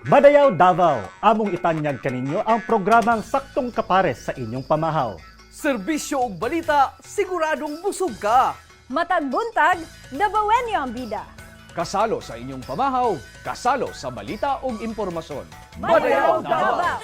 Madayaw Davao, among itanyag kaninyo ang programang saktong kapares sa inyong pamahaw. Serbisyo ug balita, siguradong busog ka. Matag buntag, Davaoenyo ang bida. Kasalo sa inyong pamahaw, kasalo sa balita ug impormasyon. Madayaw Davao.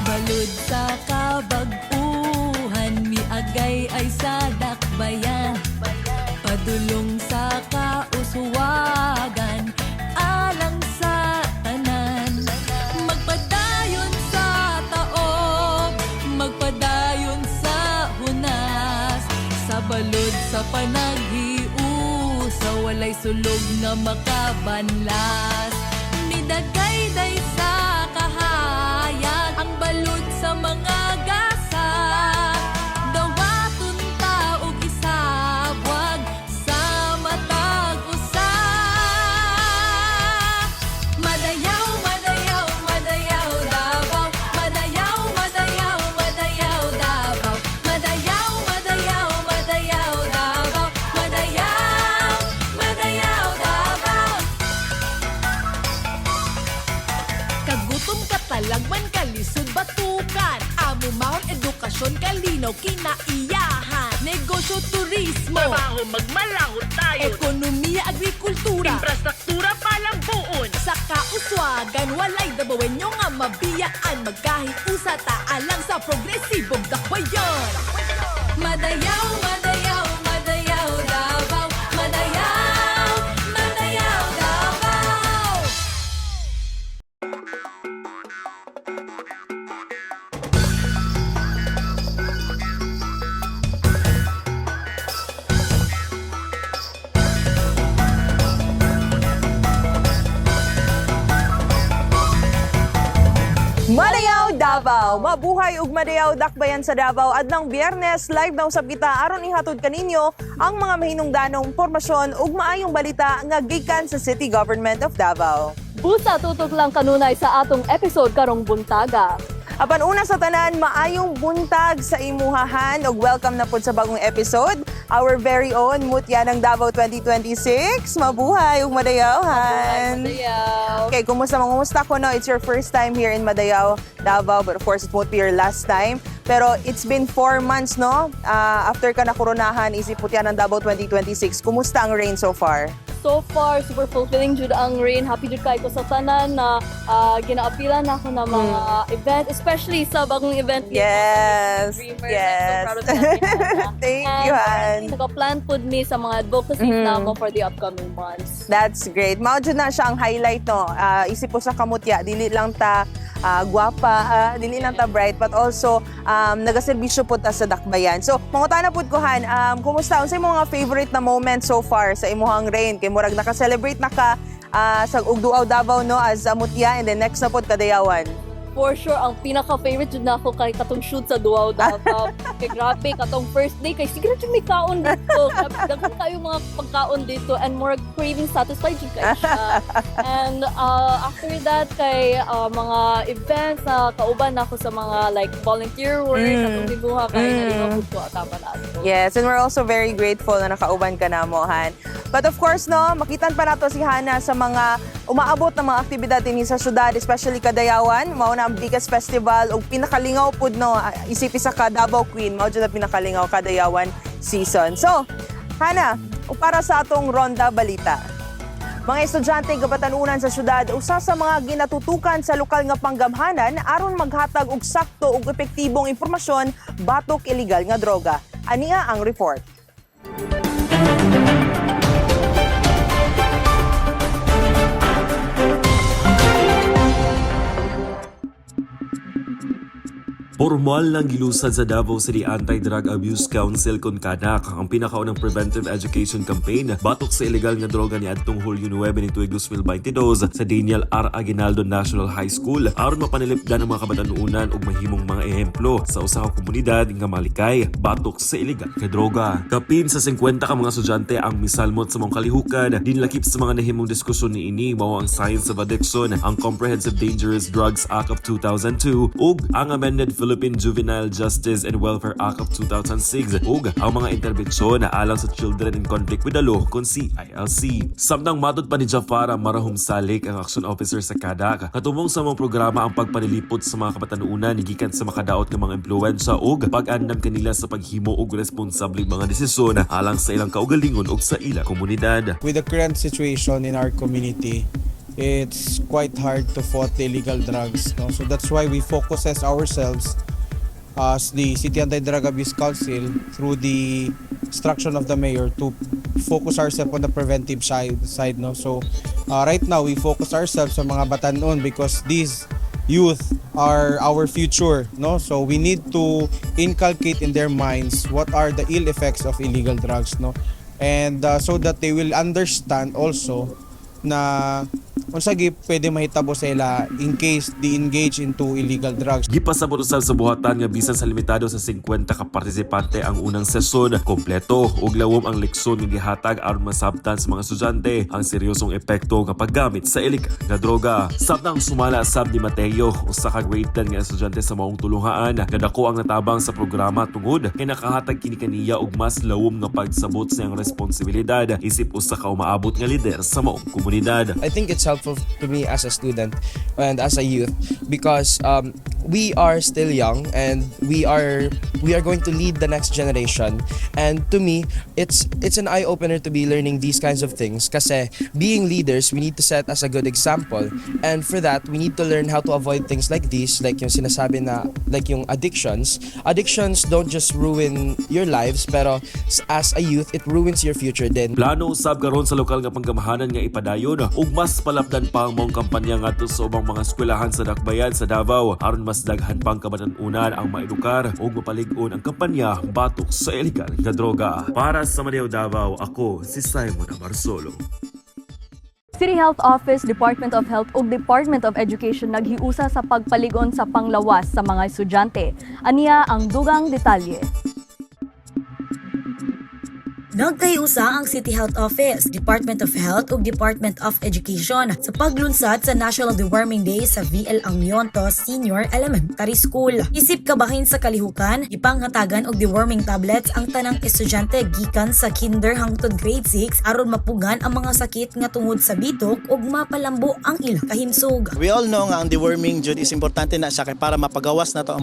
Balud sa kabag-uhan, miagay ay sa dakbayan. Padulong sa kauswagan, alang sa tanan. Magpadayon sa taob, magpadayon sa hunas. Sa balud sa panaghiusa, walay sulog na makabanlas. Midagay-day sa kahayag, ang balud sa mga gasa. Dawaton ta og isabwag sa matag usa. Madayaw, madayaw, madayaw Davao. Madayaw, madayaw, madayaw Davao. Madayaw, madayaw, madayaw Davao. Madayaw, madayaw Davao. Kagutom ka talagman, kalisod batukan. Amo mahon edukasyon, kalinaw kinaiyahan. Negosyo, turismo, Trabaho, magmalahot tayo. ekonomiya, agrikultura. Infrastruktura palang buon. Sa kauswagan, walay Davaoenyo nga mabiyaan. Magkahiusa ta alang sa progresibong dakbayan. Madayaw, madayaw, madayaw Davao. Madayaw, madayaw Davao. Madayaw Davao, mabuhay ug madayaw dakbayan sa Davao. Adlang Biyernes, live na usab kita aron ihatod kaninyo ang mga mahinungdanong pormasyon ug maayong balita nga gikan sa City Government of Davao. Busa tutok lang kanunay sa atong episode karong buntaga. Apan una sa tanan, maayong buntag sa imuhahan ug welcome na pod sa bagong episode. Our very own Mutya ng Davao 2026. Mabuhay ug madayawhan. Madayaw. Okay, kumusta ko no? It's your first time here in Madayaw, Davao, but of course it won't be your last time. Pero it's been 4 months, no? After ka nakoronahan, isip Mutya ng Davao 2026. Kumusta ang rain so far? So far, super fulfilling jud ang rain. Happy jud kay ko sa tanan na ginaapilan ako ng mga event, especially sa bagong event. Yes. Dreamers. Yes. I'm so proud of that. Thank you, Han. Naka-plan po me sa mga advocacies na ako for the upcoming months. That's great. Mao jud na siya ang highlight, no? Isip po sa kamutya, dili lang ta gwapa, dili lang ta bright, but also nagaserbisyo po ta sa dakbayan. So, mangutana pud ko, Han, kumusta? Unsay mga favorite na moment so far sa imuhang rain? Kay murag naka-celebrate na ka sa Ugduaw Davao, no, as Mutya, and then next na pod Kadayawan. For sure, ang pinaka-favorite jud nako kay katong shoot sa Duaw Davao. Kay grabe, katong first day, kay siguro jud may kaon dito. Daghan kayo mga pagkaon dito and more craving satisfied jud kay siya. And after that, kay mga events na kauban ako sa mga like volunteer work, katong gibuha kay nalibabot ko atama na ato. Yes, and we're also very grateful na nakauban ka na mo, Han. But of course, no, makitan pa nato si Hana sa mga umaabot na mga aktibidad din sa syudad, especially Kadayawan. Mao na ang biggest festival o pinakalingaw pud, no, isip isa ka Davao Queen, mao jud ang pinakalingaw Kadayawan season. So, Hana, O para sa atong Ronda Balita. Mga estudyante gabatanunan sa syudad usa sa mga ginatutukan sa lokal nga panggamhanan aron maghatag og sakto ug epektibong impormasyon batok illegal nga droga. Ania ang report. Formal nang gilusad sa Davao City Anti-Drug Abuse Council kon kanak ang pinakaunang preventive education campaign batok sa illegal nga droga ni adtong Hulyo 9 ni tuig 2022 sa Daniel R. Aguinaldo National High School aron mapanilipdan ang mga kabatanunan ug mahimong mga ehemplo sa usa ka komunidad nga malikay batok sa illegal nga droga. Kapin sa 50 ka mga estudyante ang misalmot sa mga kalihukan dinlakip sa mga nahimong diskusyon niini mao ang Science of Addiction, ang Comprehensive Dangerous Drugs Act of 2002 ug ang amended Philippine Juvenile Justice and Welfare Act of 2006 ug ang mga interbensyon na alang sa Children in Conflict with the Law kon CILC. Samtang matod pa ni Jafara Marahum Salik, ang action officer sa CADAC, katubong sa mga programa ang pagpanilipot sa mga kabatanunan gikan sa makadaot nga mga impluwensya ug pag-andam kanila sa paghimo og responsableng mga desisyon alang sa ilang kaugalingon ug sa ilang komunidad. With the current situation in our community, it's quite hard to fight the illegal drugs. No? So that's why we focus ourselves as the City Anti-Drug Abuse Council through the instruction of the mayor to focus ourselves on the preventive side. No? So right now we focus ourselves on mga batanon because these youth are our future. No? So we need to inculcate in their minds what are the ill effects of illegal drugs. No? And so that they will understand also na unsa gyud pwede mahitabo sa ila in case they engage into illegal drugs. Gipasabot usab sa buhatan nga bisan sa limitado sa 50 ka partisipante ang unang sesyon, kompleto ug lawom ang leksyon nga gihatag aron masabtan sa mga estudyante ang seryosong epekto nga paggamit sa illegal nga droga. Samtang sumala sab ni Mateo, usa ka grade 10 nga estudyante sa maong tulungaan, nga dako ang natabang sa programa tungod kay nakahatag kini kaniya og mas lawom nga pagsabot sa iyang responsibilidad isip usa ka umaabot nga lider sa maong komunidad. I think it's helpful to me as a student and as a youth because we are still young and we are going to lead the next generation, and to me it's an eye opener to be learning these kinds of things kasi being leaders we need to set as a good example, and for that we need to learn how to avoid things like these, like yung sinasabi na like yung addictions don't just ruin your lives pero as a youth it ruins your future din. Plano usab karon sa lokal nga panggamhanan nga ipadayon ug mas palapdan pa ang maong kampanya ngadto sa ubang mga eskwelahan sa Dakbayan sa Davao aron mas daghan pang kabatanunan ang maedukar ug mapalig-on ang kampanya batok sa illegal nga droga. Para sa Maneo Davao, ako si Simon Amarsolo. City Health Office, Department of Health ug Department of Education naghiusa sa pagpaligon sa panglawas sa mga estudyante. Aniya ang dugang detalye. Nagkahiusa ang City Health Office, Department of Health ug Department of Education sa paglunsad sa National Deworming Day sa VL Angmionto Senior Elementary School. Isip kabahin sa kalihukan, ipanghatagan og deworming tablets ang tanang estudyante gikan sa kinder hangtod grade 6 aron mapugan ang mga sakit nga tungod sa bitok ug mapalambo ang ilang kahimsog. We all know nga ang deworming jud is importante na siya kay para mapagawas na to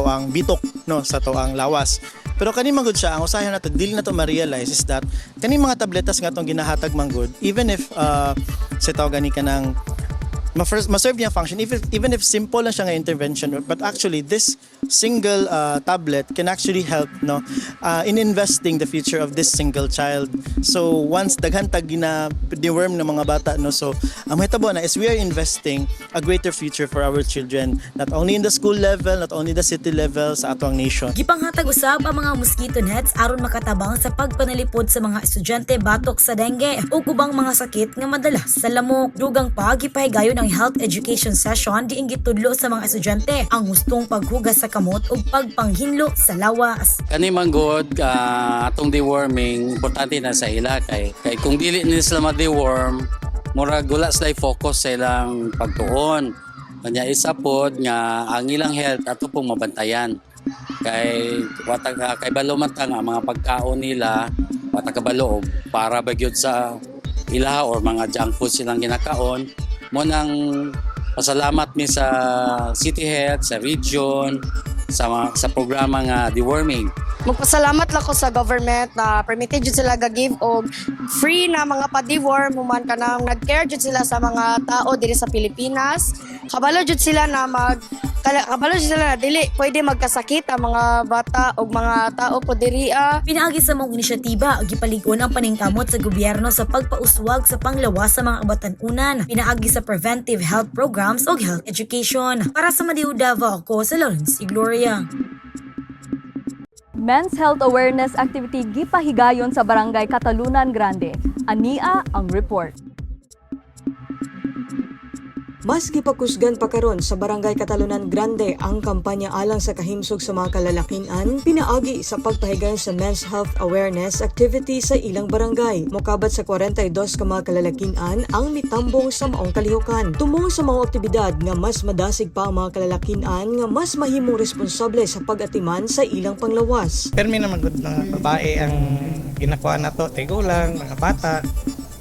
ang bitok no sa to ang lawas. Pero kani man gud siya ang usahay nato dili na to ma-realize is that kani mga tabletas nga tong ginahatag man gud even if sa tawag gani kanang ma-serve niya function even if simple lang siya nga intervention, but actually this single tablet can actually help no in investing the future of this single child. So once daghan tag gina-deworm ng mga bata no, so ang mahitabo na is we are investing a greater future for our children, not only in the school level, not only the city level, sa atong nation. Gipanghatag usab ang mga mosquito nets aron makatabang sa pagpanalipod sa mga estudyante batok sa dengue ug ubang mga sakit nga madalas sa lamok. Dugang pa gipahigayon ang health education session diin gitudlo sa mga estudyante ang hustong paghugas sa kamot ug pagpanghinlo sa lawas. Kani manggod atong deworming importante na sa ila kay kung dili nila sila ma-deworm murag wala sila focus sa ilang pagtuon. Kanya isa pod nga ang ilang health ato pong mabantayan. Kay kay balo man ta nga mga pagkaon nila watag kabalo para bagyod sa ila or mga junk food silang ginakaon. Mo nang pasalamat mi sa City Health, sa region, sa programa nga deworming. Magpasalamat lang ko sa government na permitted jud sila ga-give og free na mga pa-deworm human kanang nag-care jud sila sa mga tao diri sa Pilipinas. Kabalo jud sila na dili pwede magkasakit ang mga bata o mga tao po diri. Pinaagi sa mga inisyatiba, gipaligon ang paningkamot sa gobyerno sa pagpauswag sa panglawas sa mga abatan-unan. Pinaagi sa preventive health programs o health education. Para sa Madiu Davao, ako sa Lawrence Gloria. Men's Health Awareness Activity gipahigayon sa Barangay Catalunan Grande. Ania ang report. Mas gipakusgan pa karon sa Barangay Catalunan Grande ang kampanya alang sa kahimsog sa mga kalalakian, pinaagi sa pagpahigayon sa Men's Health Awareness Activity sa ilang barangay. Mokabat sa 42 ka mga kalalakian ang mitambong sa maong kalihukan. Tumong sa mga aktibidad nga mas madasig pa ang mga kalalakian nga mas mahimong responsable sa pag-atiman sa ilang panglawas. Permi naman good mga babae ang ginakuha na to, tigulang, mga bata.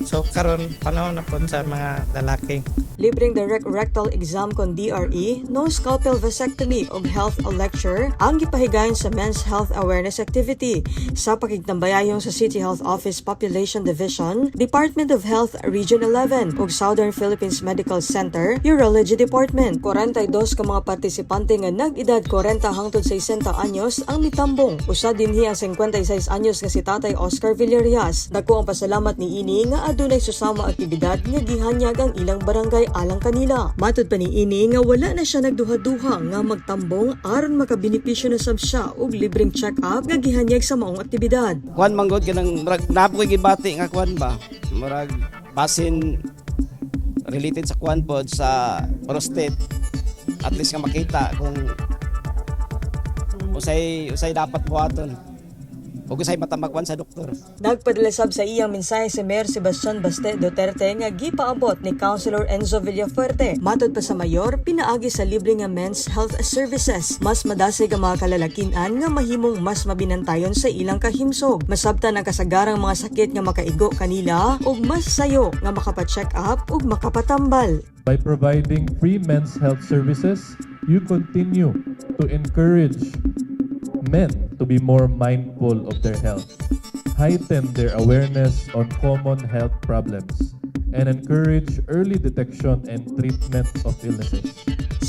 So karon panahon na po sa mga lalaki. Libreng direct rectal exam kon DRE, no scalpel vasectomy ug health lecture ang gipahigayon sa Men's Health Awareness Activity sa pakigtambayayong sa City Health Office Population Division, Department of Health Region 11 ug Southern Philippines Medical Center, Urology Department. 42 ka mga partisipante nga nag-edad 40 hangtod 60 anyos ang mitambong. Usa dinhi ang 56 anyos nga si Tatay Oscar Villarias. Dako ang pasalamat ni ini nga adunay susama aktibidad nga gihanyag ang ilang barangay alang kanila. Matud pa ni ini nga wala na siya nagduha-duha nga magtambong aron makabenepisyo na sab siya og libreng check-up nga gihanyag sa maong aktibidad. Kuan manggod kanang murag napoy gibati nga kuan ba? Murag basin related sa kuan pod sa prostate. At least nga makita kung usay dapat buhaton. Ug usay matamagwan sa doktor. Nagpadala sab sa iyang mensahe si Mayor Sebastian Baste Duterte nga gipaabot ni Councilor Enzo Villafuerte. Matod pa sa mayor, pinaagi sa libre nga men's health services. Mas madasig ang mga kalalakian nga mahimong mas mabinantayon sa ilang kahimsog. Masabtan ang kasagarang mga sakit nga makaigo kanila ug mas sayo nga makapacheck up ug makapatambal. By providing free men's health services, you continue to encourage men to be more mindful of their health, heighten their awareness on common health problems, and encourage early detection and treatment of illnesses.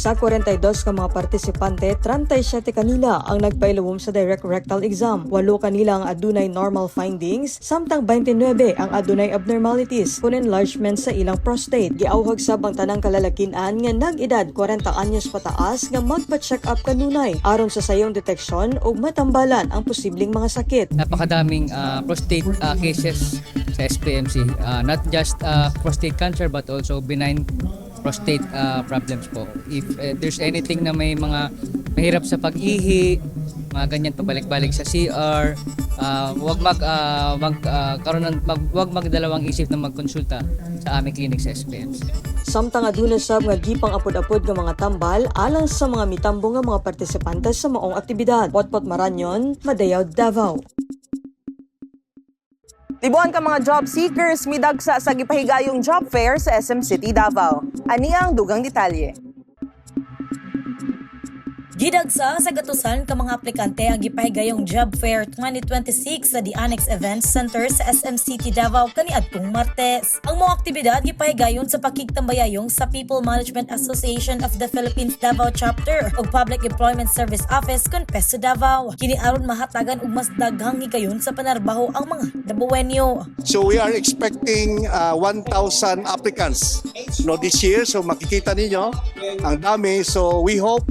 Sa 42 ka mga partisipante, 37 kanila ang nagpailawom sa direct rectal exam. 8 kanila ang adunay normal findings, samtang 29 ang adunay abnormalities kung enlargement sa ilang prostate. Giauhag sab ang tanang kalalakian nga nag-edad 40 anyos pataas nga magpa-check up kanunay aron sa sayong deteksyon ug matambalan ang posibleng mga sakit. Napakadaming prostate cases sa SPMC, not just prostate cancer but also benign prostate problems po. If there's anything na may mga mahirap sa pag-ihi, mga ganyan pabalik-balik sa CR, wag magdalawang isip na magkonsulta sa aming clinic sa SPMC. Samtang aduna sab nga gipang apod-apod nga mga tambal alang sa mga mitambong nga mga partisipante sa maong aktibidad. Potpot Maranyon, Madayaw, Davao. Libuan ka mga job seekers, midagsa sa gipahigayong job fair sa SM City, Davao. Ani ang dugang detalye. Gidagsa sa gatusan ka mga aplikante ang gipahigayong Job Fair 2026 sa The Annex Event Center sa SM City, Davao kaniadtong Martes. Ang mga aktibidad gipahigayon sa pakigtambayayong sa People Management Association of the Philippines Davao Chapter o Public Employment Service Office kon PESO Davao. Kini aron mahatagan og mas daghang higayon sa panarbaho ang mga Davaoenyo. So we are expecting 1,000 applicants this year. So makikita ninyo ang dami. So we hope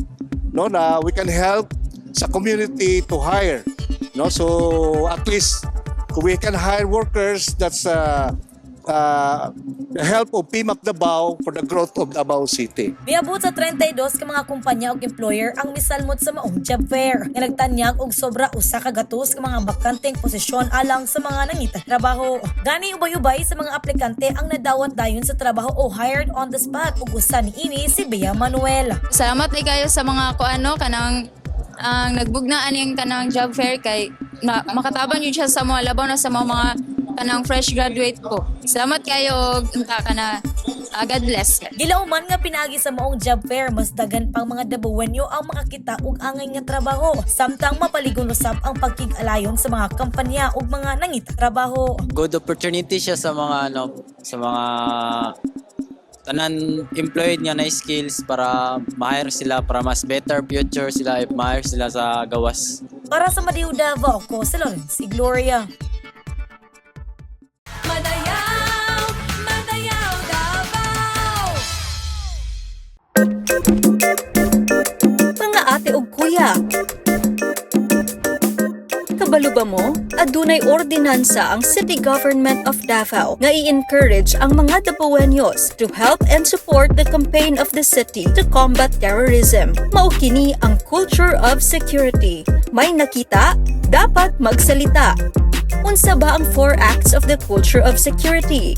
na we can help sa community to hire. So at least kung we can hire workers, that's the help of PMAP Davao for the growth of Davao City. Miabot sa 32 ka mga kumpanya ug employer ang misalmot sa maong job fair nga nagtanyag og sobra usa ka gatos ka mga bakanteng posisyon alang sa mga nangita trabaho. Gani ubay-ubay sa mga aplikante ang nadawat dayon sa trabaho o hired on the spot ug usa niini si Bea Manuel. Salamat ay kayo sa mga kanang ang nagbugnaan yung kanang job fair kay makatabang yun siya sa mga labaw na sa mga kanang fresh graduate po. Salamat kayo og unta ka na God bless. Gilauman nga pinaagi sa maong job fair, mas dagan pang mga dabuwanyo ang makakita og angay nga trabaho. Samtang mapaligon usab ang pagkig-alayon sa mga kampanya ug mga nangita trabaho. Good opportunity siya sa mga tanan employed nga na skills para ma-hire sila para mas better future sila if ma-hire sila sa gawas. Para sa Madiu Davao, ko si Lawrence Gloria. Madayaw, Madayaw, Davao. Mga ate ug kuya, kabalo ba mo? Adunay ordinansa ang City Government of Davao nga i-encourage ang mga Davaoenos to help and support the campaign of the city to combat terrorism. Mao kini ang culture of security. May nakita, dapat magsalita. Unsa ba ang 4 acts of the culture of security?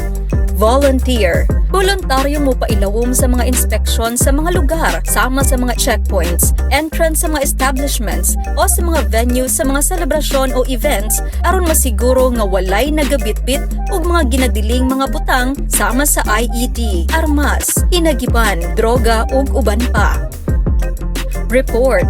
Volunteer. Voluntaryo mo pailawom sa mga inspeksyon sa mga lugar, sama sa mga checkpoints, entrance sa mga establishments, o sa mga venues sa mga selebrasyon o events aron masiguro nga walay nagabitbit ug mga ginadiling mga butang sama sa IED, armas, hinagiban, droga ug uban pa. Report.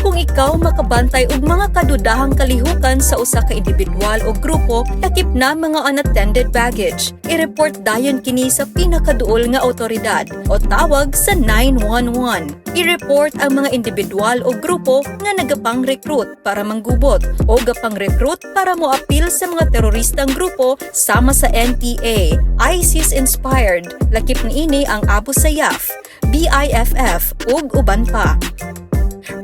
Kung ikaw makabantay og mga kadudahang kalihukan sa usa ka individual o grupo, lakip na mga unattended baggage, i-report dayon kini sa pinakaduol nga awtoridad o tawag sa 911. I-report ang mga individual o grupo nga nagapang-recruit para manggubot o gapang-recruit para moapil sa mga teroristang grupo sama sa NPA, ISIS-inspired, lakip niini ang Abu Sayyaf, BIFF ug uban pa.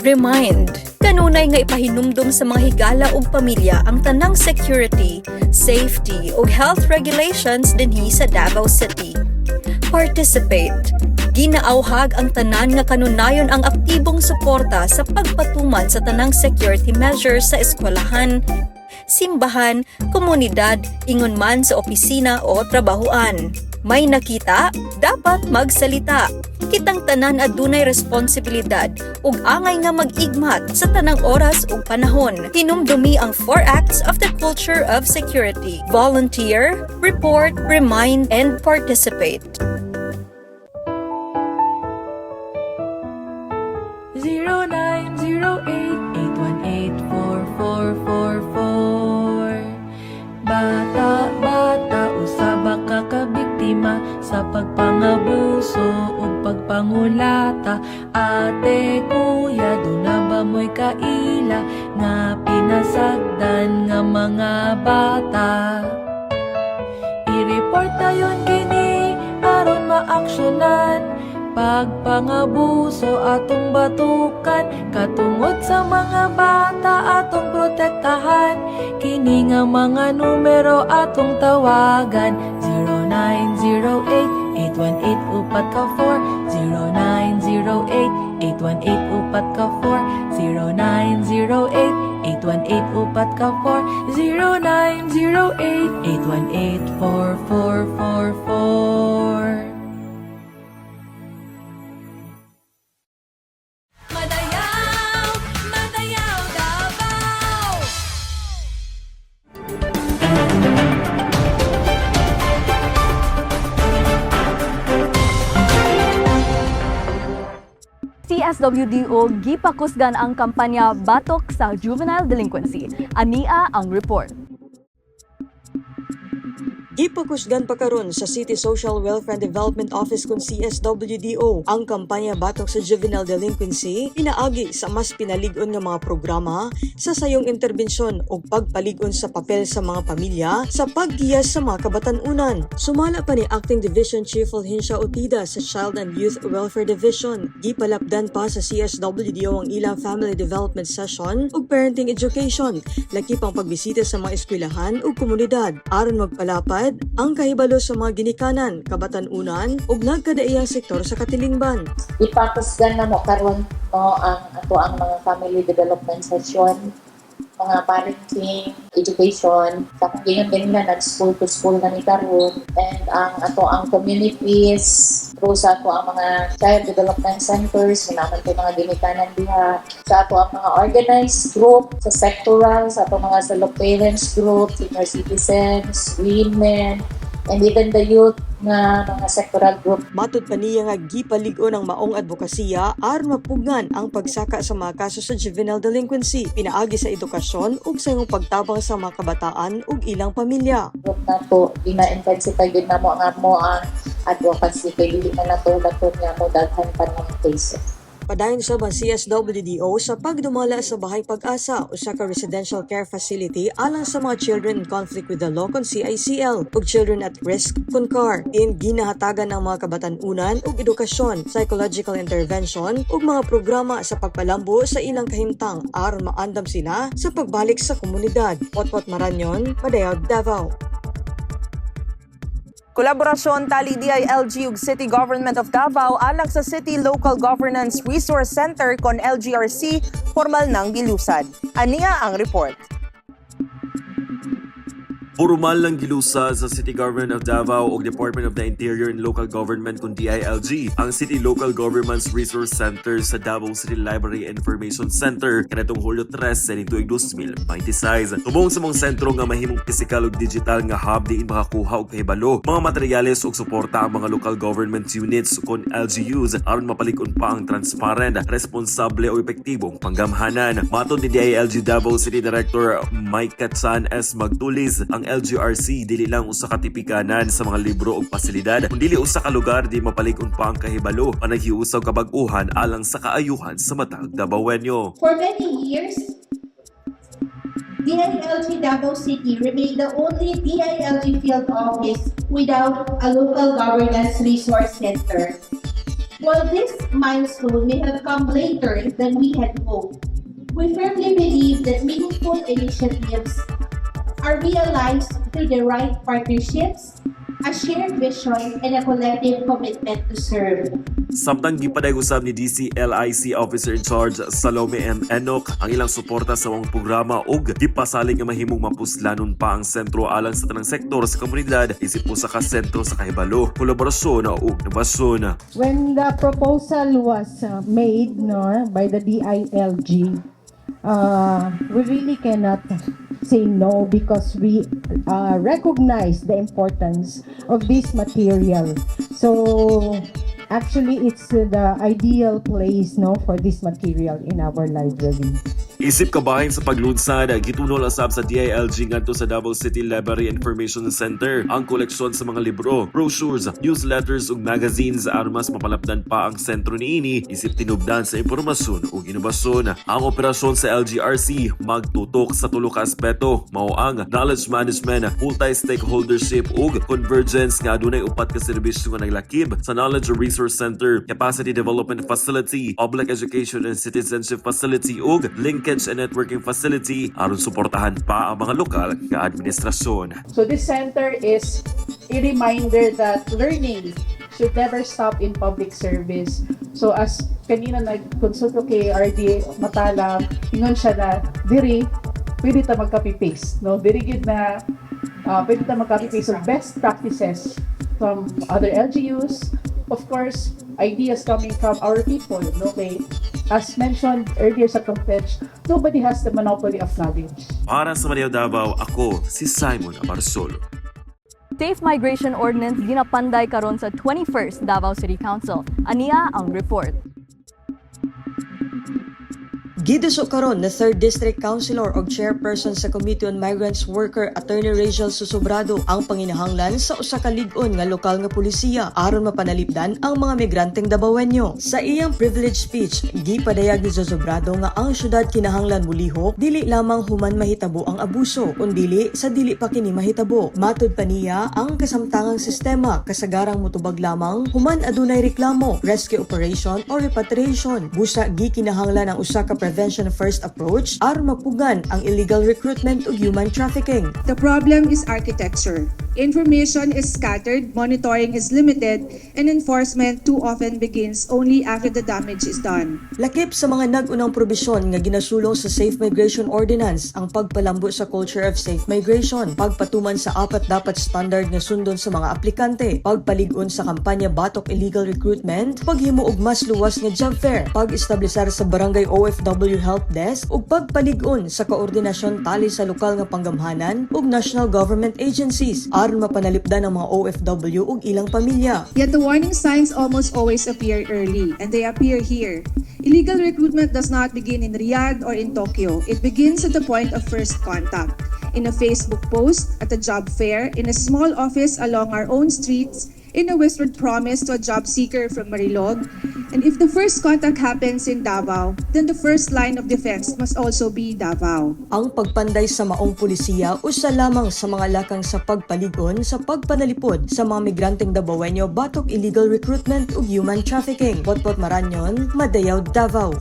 Remind, kanunay nga ipahinumdum sa mga higala ug pamilya ang tanang security, safety ug health regulations dinhi sa Davao City. Participate. Ginaawhag ang tanan nga kanunayon ang aktibong suporta sa pagpatuman sa tanang security measures sa eskwelahan, simbahan, komunidad, ingon man sa opisina o trabahuan. May nakita, dapat magsalita. Kitang tanan adunay responsibilidad ug angay nga mag-igmat sa tanang oras ug panahon. Hinumdumi ang 4 acts of the culture of security: volunteer, report, remind, and participate. 0908-818-4444. Bata, usaba ka kabiktima sa pagpangabuso ug pagpangulata. Ate, kuya, duna ba mo'y kaila nga pinasagdan nga mga bata? I-report tayon kini aron maaksyonan pagpangabuso atong batukan, katungod sa mga bata atong protektahan. Kini nga mga numero atong tawagan: 0908-818-4, 0908-818-4, 0908-818-4, 0908-818-4444. Madayaw, Madayaw, Davao. CSWDO gipakusgan ang kampanya Batok sa Juvenile Delinquency. Ania ang report. Gipakusgan pa karon sa City Social Welfare and Development Office kung CSWDO ang kampanya Batok sa Juvenile Delinquency, inaagi sa mas pinalig-on nga mga programa sa sayong interbensyon o pagpalig-on sa papel sa mga pamilya sa paggiyas sa mga kabatan-unan. Sumala pa ni Acting Division Chief Fulgencia Otida sa Child and Youth Welfare Division. Gipalapdan pa sa CSWDO ang ilang Family Development Session ug Parenting Education, laki pang pagbisita sa mga eskwelahan ug komunidad aron magpalapad ang kahibalo sa mga ginikanan, kabatan-unan ug nagkadaiyang sektor sa katilingban. Ipakusgan na mo karon mo ang ato ang mga family development session, mga parenting, education, sa kung din na nag-school to school na ni karon, and ang ato ang communities through sa ato ang mga child development centers, naman po mga ginikanan diha, sa ato ang mga organized group, sa sectoral, sa ato mga solo parents group, senior citizens, women, and even the youth nga mga sectoral group. Matud pa niya nga gipalig-on ang maong advokasya aron mapugnan ang pagsaka sa mga kaso sa juvenile delinquency, pinaagi sa edukasyon ug sa imong pagtabang sa mga kabataan ug ilang pamilya. Group na to, ina-intensify din na mo ang advocacy kay dili na nato nga mo daghan pa ng cases. Padayon sa CSWDO sa pagdumala sa Bahay Pag-asa, usa ka residential care facility alang sa mga children in conflict with the law kon CICL ug children at risk kon CAR. Din ginahatagan ng mga kabatanunan ug edukasyon, psychological intervention ug mga programa sa pagpalambo sa ilang kahimtang aron maandam sila sa pagbalik sa komunidad. Potpot Maranyon, Madayag, Davao. Kolaborasyon tali DILG ug City Government of Davao alang sa City Local Governance Resource Center kon LGRC formal nang gilusad. Ania ang report. Formal lang gilusa sa City Government of Davao ug Department of the Interior and Local Government kung DILG ang City Local Governments Resource Center sa Davao City Library Information Center kanatong Hulyo 3 sa tuig 2026. Tumong sa mga sentro nga mahimong pisikal ug digital nga hub diin makakuha og kahibalo, mga materyales ug suporta ang mga local government units kon LGUs aron mapalig-on pa ang transparent, responsable ug epektibong panggamhanan. Matud ni DILG Davao City Director Mike Katsan S. Magtulis, ang LGRC dili lang usa ka tipikanan sa mga libro ug pasilidad, kundi usa ka lugar di mapalig-on pa ang kahibalo panaghiusaw kabag-uhan alang sa kaayuhan sa matag Davaoenyo. For many years, DILG Davao City remained the only DILG field office without a local governance resource center. While this milestone may have come later than we had hoped, we firmly believe that meaningful initiatives are realized through the right partnerships, a shared vision, and a collective commitment to serve. Samtang gipaday-usab ni DCLIC Officer in Charge Salome M. Enoch ang ilang suporta sa mga programa ug gipasalig nga mahimong mapuslanon pa ang sentro alang sa tanang sektor sa komunidad isip po sa ka-sentro sa kahibalo, kolaborasyon ug inobasyon. When the proposal was made by the DILG, we really cannot say no because we recognize the importance of this material. So actually, it's the ideal place for this material in our library. Isip kabahin sa paglunsad, gitunol asab sa DILG ngadto sa Davao City Library Information Center ang koleksyon sa mga libro, brochures, newsletters ug magazines aron mas mapalapdan pa ang sentro niini isip tinubdan sa impormasyon ug inobasyon. Ang operasyon sa LGRC magtutok sa tulo ka aspeto, mao ang knowledge management, multi-stakeholdership ug convergence nga adunay upat ka serbisyo nga naglakip sa Knowledge Resource Center, Capacity Development Facility, Public Education and Citizenship Facility ug Linkage and Networking Facility aron suportahan pa ang mga lokal nga administrasyon. So this center is a reminder that learning should never stop in public service. So as kanina nag-consult ko kay RD Matalang, ingon siya na diri pwede ta magcopy-paste, very good na pwede ta magcopy-paste of best practices from other LGUs, of course ideas coming from our people. Okay, as mentioned earlier sa Competch, nobody has the monopoly of knowledge. Para sa Manila Davao, ako si Simon Abarsolo. Safe Migration Ordinance ginapanday karon sa 21st Davao City Council. Ania ang report. Giduso karon na 3rd District Councilor o Chairperson sa Committee on Migrants Worker Attorney Rachel Susobrado ang panginahanglan sa usa ka lig-on nga lokal nga pulisiya aron mapanalipdan ang mga migranteng Davaoenyo. Sa iyang privilege speech, gipadayag ni Susobrado nga ang syudad kinahanglan mulihok dili lamang human mahitabo ang abuso kundi sa dili pa kini mahitabo. Matud pa niya ang kasamtangang sistema kasagarang motubag lamang human adunay reklamo, rescue operation or repatriation. Busa gikinahanglan ang usa ka prevention first approach aron mapugan ang illegal recruitment ug human trafficking. The problem is architecture. Information is scattered, monitoring is limited, and enforcement too often begins only after the damage is done. Lakip sa mga nag-unang probisyon nga ginasulong sa Safe Migration Ordinance ang pagpalambo sa culture of safe migration, pagpatuman sa apat dapat standard nga sundon sa mga aplikante, pagpalig-on sa kampanya Batok Illegal Recruitment, paghimo og mas luwas nga job fair, pag-establisar sa barangay OFW DSW Help Desk ug pagpalig-on sa koordinasyon tali sa lokal nga panggamhanan ug national government agencies aron mapanalipdan ang mga OFW ug ilang pamilya. Yet the warning signs almost always appear early, and they appear here. Illegal recruitment does not begin in Riyadh or in Tokyo. It begins at the point of first contact. In a Facebook post, at a job fair, in a small office along our own streets, in a whispered promise to a job seeker from Marilog. And if the first contact happens in Davao, then the first line of defense must also be Davao. Ang pagpanday sa maong pulisiya usa lamang sa mga lakang sa pagpalig-on sa pagpanalipod sa mga migranteng Davaoenyo batok illegal recruitment ug human trafficking. Potpot Maranyon, Madayaw, Davao.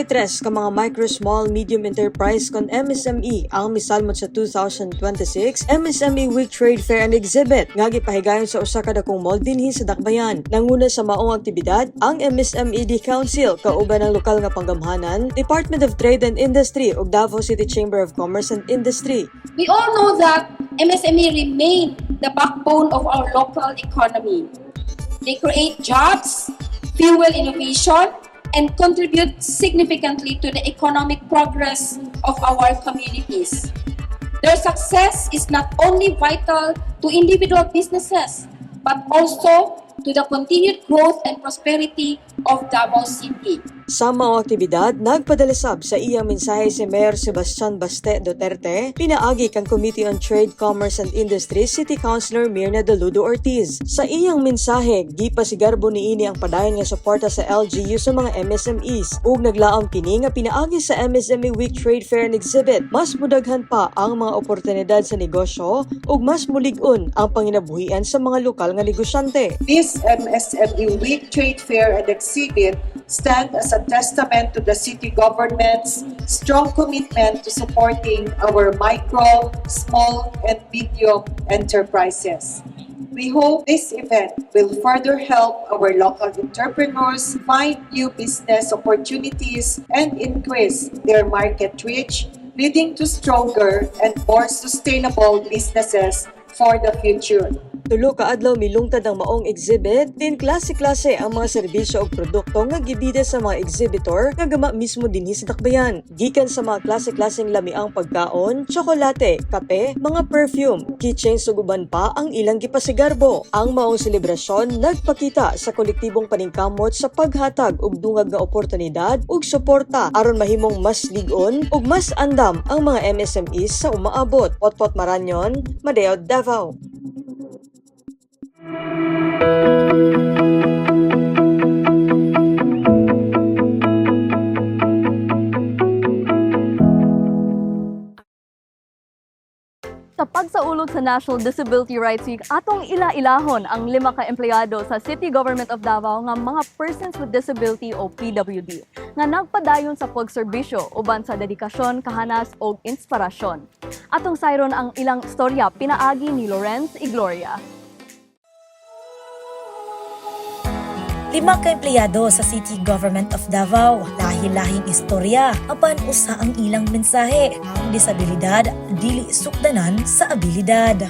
Tres ka mga micro, small, medium enterprise kon MSME ang misalmot sa 2026 MSME Week Trade Fair and Exhibit nga gipahigayon sa usa ka dakong mall dinhi sa Dakbayan. Nanguna sa maong aktibidad ang MSMED Council kauban ng lokal nga panggamhanan, Department of Trade and Industry ug Davao City Chamber of Commerce and Industry. We all know that MSME remain the backbone of our local economy. They create jobs, fuel innovation, and contribute significantly to the economic progress of our communities. Their success is not only vital to individual businesses, but also to the continued growth and prosperity of Davao City. Sa mga aktibidad, nagpadalisab sa iyang mensahe si Mayor Sebastian Baste Duterte, pinaagi kang Committee on Trade, Commerce and Industry City Councilor Mirna Daludo Ortiz. Sa iyang mensahe, gipasigarbo niini ang padayon nga suporta sa LGU sa mga MSMEs ug naglaom kini nga pinaagi sa MSME Week Trade Fair and Exhibit. Mas mudaghan pa ang mga oportunidad sa negosyo ug mas mulig-on ang panginabuhian sa mga lokal nga negosyante. This MSME Week Trade Fair and Exhibit stand as a testament to the city government's strong commitment to supporting our micro, small, and medium enterprises. We hope this event will further help our local entrepreneurs find new business opportunities and increase their market reach, leading to stronger and more sustainable businesses for the future. Tulo ka adlaw milungtad ang maong exhibit, din klase-klase ang mga serbisyo o produkto nga gibida sa mga exhibitor nga gama mismo dinhi sa Dakbayan. Gikan sa mga klase-klaseng lamiang pagkaon, tsokolate, kape, mga perfume, keychains ug uban pa ang ilang gipasigarbo. Ang maong selebrasyon nagpakita sa kolektibong paningkamot sa paghatag og dungag nga oportunidad ug suporta aron mahimong mas lig-on ug mas andam ang mga MSMEs sa umaabot. Potpot Maranyon, Madayaw, Davao. Sa pagsaulog sa National Disability Rights Week, atong ila-ilahon ang 5 ka empleyado sa City Government of Davao nga mga persons with disability o PWD nga nagpadayon sa pagserbisyo uban sa dedikasyon, kahanas o inspirasyon. Atong sayron ang ilang istorya pinaagi ni Lawrence Igloria. 5 ka empleyado sa City Government of Davao, lahi-lahing istorya, apan usa ang ilang mensahe. Ang disabilidad dili sukdanan sa abilidad.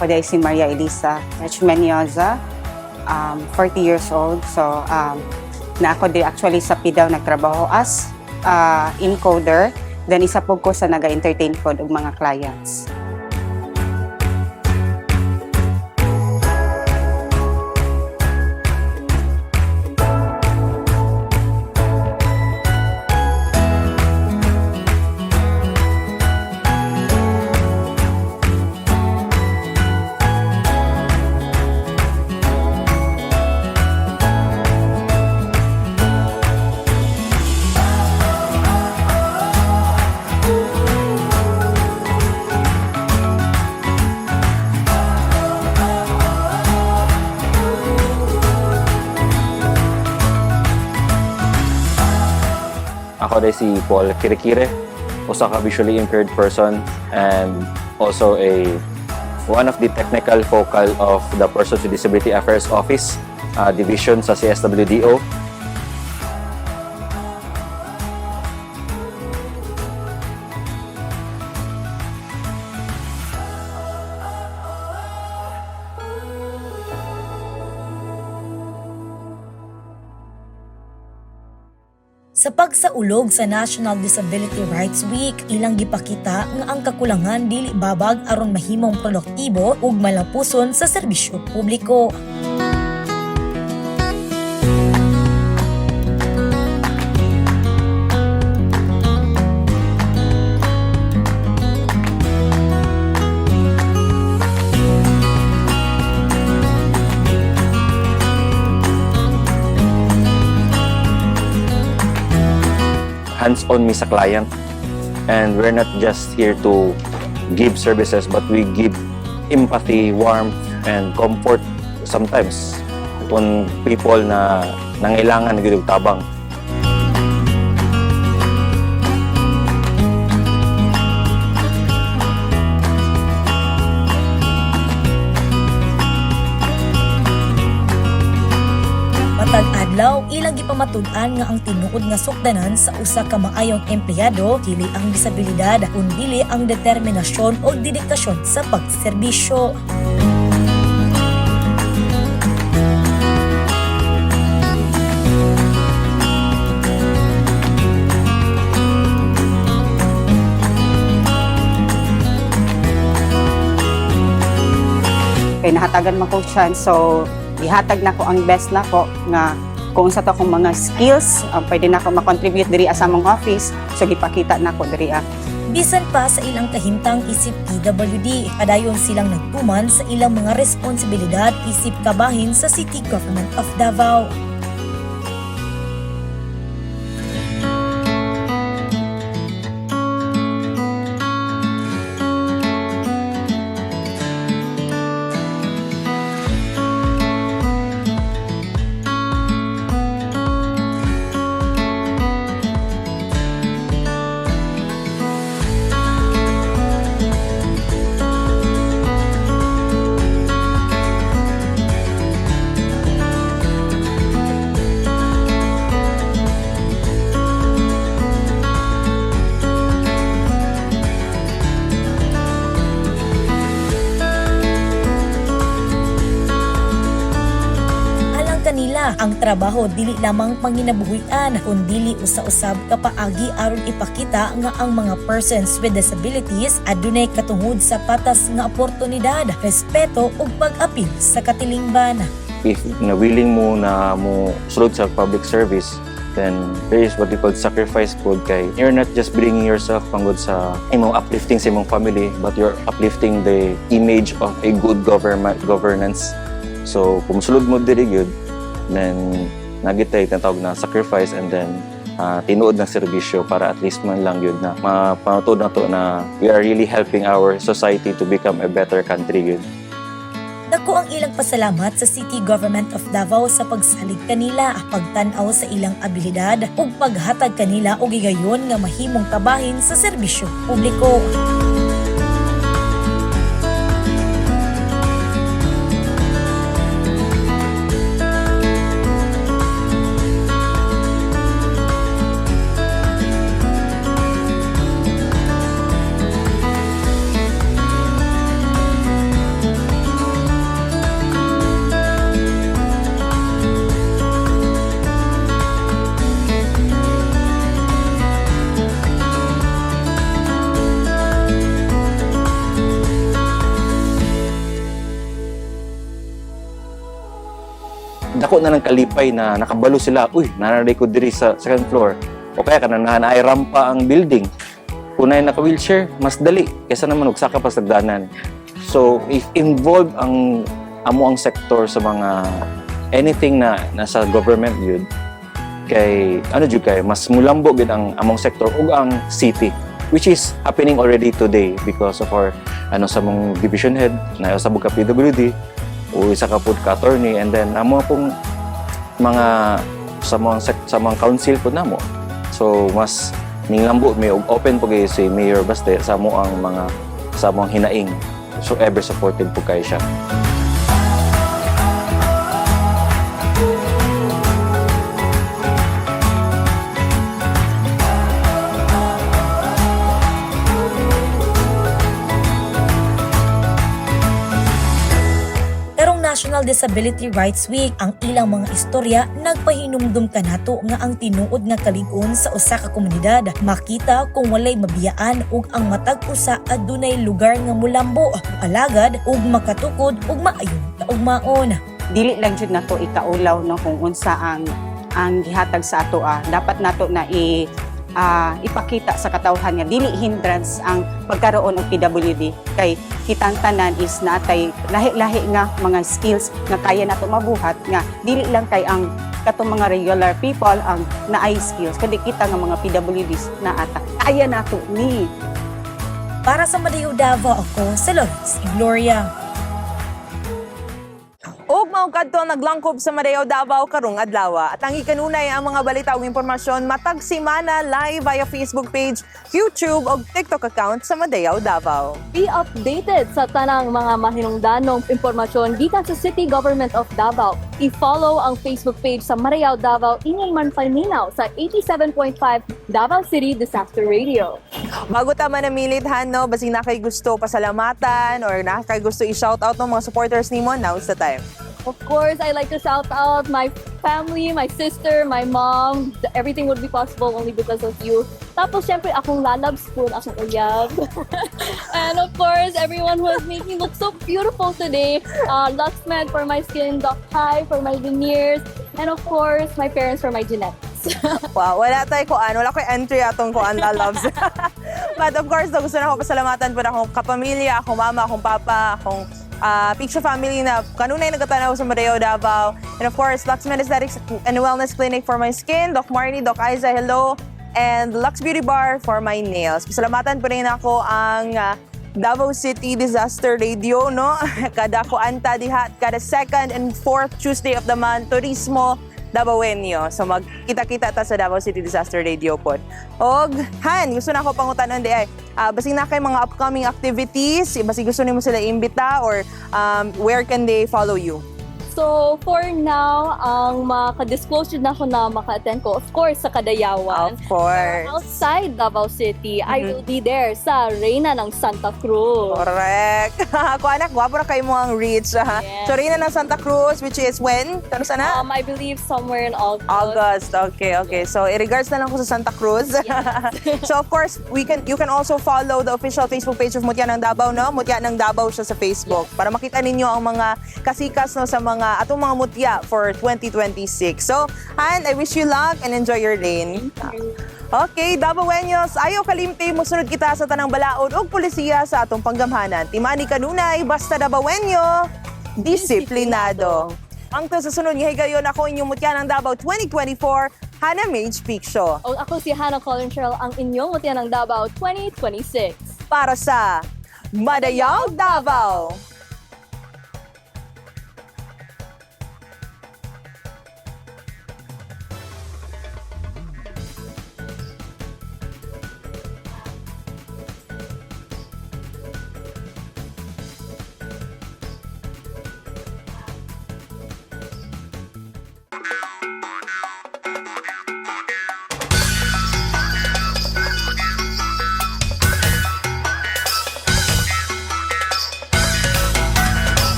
Ako day si Maria Elisa Menyoza, 40 years old. So, na ako di actually sa PDAW nagtrabaho as encoder. Then isa po ko sa naga-entertain po ng mga clients. Ako day si Paul Kirikire, usa ka visually impaired person and also one of the technical focal of the Persons with Disability Affairs Office division sa CSWDO. Sa pagsaulog sa National Disability Rights Week, ilang gipakita nga ang kakulangan dili babag aron mahimong produktibo ug malapuson sa serbisyo publiko. Hands-on mi sa client, and we're not just here to give services but we give empathy, warmth, and comfort sometimes upon people na nangailangan ng gidug tabang. Matag adlaw, ilang gipamatud-an nga ang tinuod nga sukdanan sa usa ka maayong empleyado dili ang disabilidad kundi ang determinasyon o dedikasyon sa pagserbisyo. Kaya nahatagan man ko chance, so ihatag na ko ang best na ko nga kung sa to akong mga skills, pwede na ako makontribute diri sa among office, so gipakita na ko diri. Bisan pa sa ilang kahintang isip PWD, padayon silang nagtuman sa ilang mga responsibilidad isip kabahin sa City Government of Davao. Kanila ang trabaho dili lamang panginabuhian kundi usa-usab kapaagi aron ipakita nga ang mga persons with disabilities adunay katungod sa patas nga oportunidad, respeto ug pag-apil sa katilingban. If willing mo na mo sulod sa public service, then there is what we call sacrifice code kay you're not just bringing yourself pangod sa imong uplifting sa imong family but you're uplifting the image of a good governance. So kung sulod mo diri gyud, then nagitay tinatawag na sacrifice and then tinuod ng serbisyo para at least man lang yun na mapanutod na to na we are really helping our society to become a better country yun. Dako ang ilang pasalamat sa City Government of Davao sa pagsalig kanila, pagtan-aw sa ilang abilidad ug paghatag kanila og gigayon nga mahimong kabahin sa serbisyo publiko. Dako na ng kalipay na nakabalo sila, uy, nanaray ko diri sa second floor. O kaya kananahan ay rampa ang building. Kunay naka-wheelchair, mas dali kaysa naman ugsaka pa sa dagdanan. So, if involved ang amo ang sektor sa mga anything na nasa government yun, kay mas mulambo gid ang among sektor ug ang city, which is happening already today because of our sa mong division head na sa buka PWD o isa ka pud ka attorney, and then amo pong mga sa mga council pud namo So mas ninglambo mi og open po kayo si Mayor Baste sa mo ang mga sa mo ang hinaing. So ever supportive po kayo siya. Karong National Disability Rights Week, ang ilang mga istorya nagpahinumdum kanato nga ang tinuod nga kalig-on sa usa ka komunidad. Makita kung walay mabiyaan ug ang matag usa adunay lugar nga mulambo, alagad ug makatukod ug maayon kaugmaon. Dili lang jud nato ikaulaw no kung unsa ang gihatag sa ato. Dapat nato na ipakita sa katawhan nga dili hindrance ang pagkaroon og PWD kay kitang tanan is natay lahi-lahi nga mga skills nga kaya nato mabuhat nga dili lang kay ang katong mga regular people ang naay skills kundi kita nga mga PWDs na ata kaya nato ni. Para sa Madayo Davao, ako si Lawrence Gloria. Ug mao kadto naglangkob sa Madayo Davao karong adlaw. At ang ikanunay ang mga balita ug impormasyon matag semana live via Facebook page, YouTube ug TikTok account sa Madayo Davao. Be updated sa tanang mga mahinungdanong impormasyon gikan sa City Government of Davao. I-follow ang Facebook page sa Madayo Davao ingon man paminaw sa 87.5 Davao City Disaster Radio. Bago ta man namilithan no, basig na kay gusto pasalamatan or na kay gusto i-shoutout ng mga supporters nimo, now's the time. Of course, I like to shout out my family, my sister, my mom. Everything would be possible only because of you. Tapos, syempre, akong lalabs po, akong uyab. And of course, everyone who has made me look so beautiful today. Luxmed for my skin, Doc High for my veneers, and of course, my parents for my genetics. Wow, wala tayo kuan, wala ko entry atong kuan loves. But of course, gusto na ako pasalamatan po na akong kapamilya, akong mama, akong papa, akong Picture family na kanunay nagatanaw sa Madayo Davao. And of course, Luxmed Aesthetics and Wellness Clinic for my skin, Doc Marnie, Doc Aiza, hello. And Lux Beauty Bar for my nails. Pasalamatan po rin ako ang Davao City Disaster Radio, no? Kada ko anta diha, kada second and fourth Tuesday of the month, Turismo Davaoenyo. So magkita-kita ta sa Davao City Disaster Radio pod. Og Han, gusto na ako pangutanon di ay. Basig na kay mga upcoming activities, basig gusto nimo sila imbita or where can they follow you? So, for now, ang maka-disclose na ako na maka-attend ko, of course, sa Kadayawan. Of course. Outside Davao City, I will be there sa Reyna ng Santa Cruz. Correct. Ako anak, gwapo na kayo mo ang reach. Yes. So, Reyna ng Santa Cruz, which is when? Kano sana? I believe somewhere in August. August, okay. So, i-regards na lang ko sa Santa Cruz. Yes. So, of course, you can also follow the official Facebook page of Mutya ng Davao, no? Mutya ng Davao siya sa Facebook. Yes. Para makita ninyo ang mga kasikas no, sa mga atong mga mutya for 2026. So, Han, I wish you luck and enjoy your lane. Okay, Davaoenyos, ayaw kalimti, musunod kita sa tanang balaod o pulisiya sa atong panggamhanan. Timani kanunay, basta Davaoenyo, disiplinado. Ang to sa sunod, higayon ako inyong mutya ng Davao 2024, Hannah Mage Piccio. O ako si Hannah Colin Cheryl, ang inyong mutya ng Davao 2026. Para sa Madayo Davao.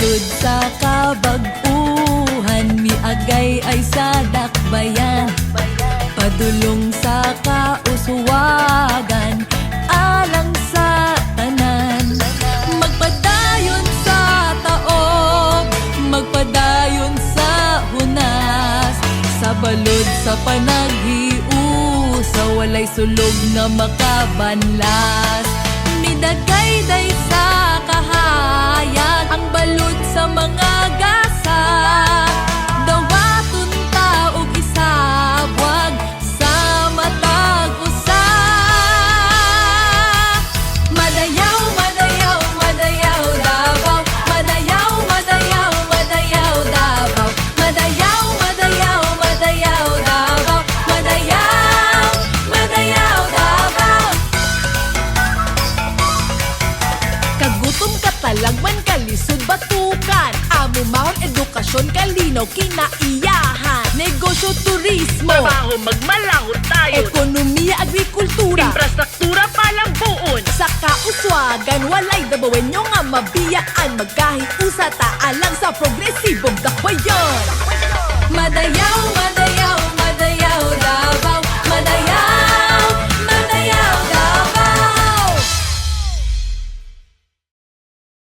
balud sa kabag-uhan, miagay ay sa dakbayan, padulong sa kauswagan, alang sa tanan. Magpadayon sa taog, magpadayon sa hunas, sa balod sa panaghiu, sa walay sulog na makabanlas. Midagay-day sa kahayag, ang balod sa mga gasa, dawaton taog isabwag sa matag usa. Madayaw, madayaw, madayaw Davao, madayaw, madayaw, madayaw Davao, madayaw, madayaw, madayaw Davao, madayaw, madayaw Davao. Kagutom katalagman kalisod batukan, amo mahon edukasyon kalinaw kinaiyahan, negosyo turismo, Trabaho magmalahot tayo, ekonomiya agrikultura, infrastruktura palang buon. sa kauswagan walay dabawen nyo nga mabiyaan, magkahiusa ta alang sa progresibong